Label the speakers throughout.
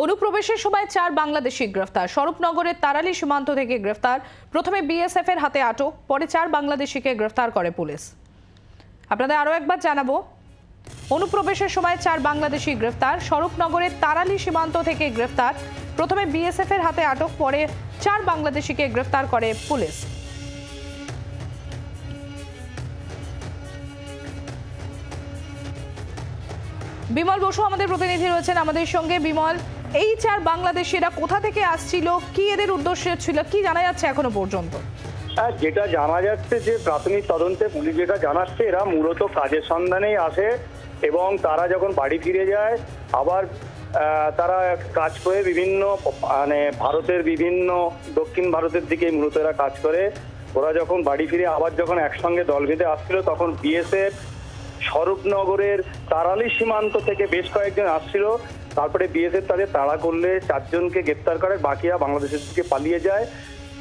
Speaker 1: অনুপ্রবেশের সময় 4 বাংলাদেশি গ্রেফতার। স্বরূপনগরের তারালি সীমান্ত থেকে গ্রেফতার। প্রথমে বিএসএফ এর হাতে আটক, পরে 4 বাংলাদেশিকে গ্রেফতার করে পুলিশ। আপনাদের আরো একবার জানাবো, অনুপ্রবেশের সময় 4 বাংলাদেশি গ্রেফতার। স্বরূপনগরের তারালি সীমান্ত থেকে গ্রেফতার। প্রথমে বিএসএফ এর হাতে আটক, পরে 4 বাংলাদেশিকে গ্রেফতার করে পুলিশ। বিমল বসু আমাদের প্রতিনিধি রয়েছেন আমাদের সঙ্গে। বিমল, এই 4 বাংলাদেশিরা কোথা থেকে আসছিল, কি এদের উদ্দেশ্য ছিল, কি জানা যাচ্ছে এখনো পর্যন্ত?
Speaker 2: যেটা জানা যাচ্ছে যে প্রাথমিক তদন্তে পুলিশ যেটা জানাচ্ছে, এরা মূলত কাজের সন্ধানেই আসে এবং তারা যখন বাড়ি ফিরে যায় আবার তারা কাজ করে বিভিন্ন ভারতের বিভিন্ন দক্ষিণ ভারতের দিকে মূলত এরা কাজ করে। ওরা যখন বাড়ি ফিরে আবার যখন একসঙ্গে দল বেঁধে আসছিল তখন বিএসএফ স্বরূপনগরের তারালি সীমান্ত থেকে বেশ কয়েকজন আসছিল। তারপরে বিএসএফ তাদের তাড়া করলে 4 জনকে গ্রেপ্তার করে, বাকিরা বাংলাদেশের দিকে পালিয়ে যায়।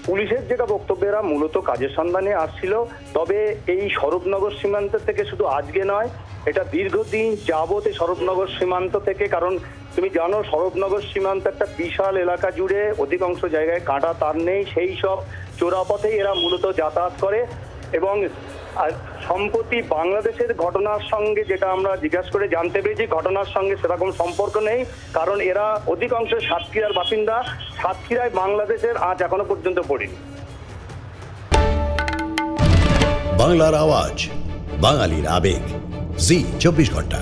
Speaker 2: পুলিশের যেটা বক্তব্য, এরা মূলত কাজের সন্ধানে আসছিল। তবে এই স্বরূপনগর সীমান্ত থেকে শুধু আজকে নয়, এটা দীর্ঘদিন যাবত এই স্বরূপনগর সীমান্ত থেকে, কারণ তুমি জানো স্বরূপনগর সীমান্ত একটা বিশাল এলাকা জুড়ে, অধিকাংশ জায়গায় কাঁটা তার নেই, সেই সব চোরাপথেই এরা মূলত যাতায়াত করে। এবং সম্প্রতি বাংলাদেশের ঘটনার সঙ্গে যেটা আমরা জিজ্ঞাসা করে জানতে পেরেছি, ঘটনার সঙ্গে সেরকম সম্পর্ক নেই, কারণ এরা অধিকাংশ সাতক্ষীরার বাসিন্দা। সাতক্ষীরায় বাংলাদেশের আজ এখনো পর্যন্ত পড়েনি।
Speaker 3: বাংলার আওয়াজ, বাঙালির আবেগ, জি 24 ঘন্টা।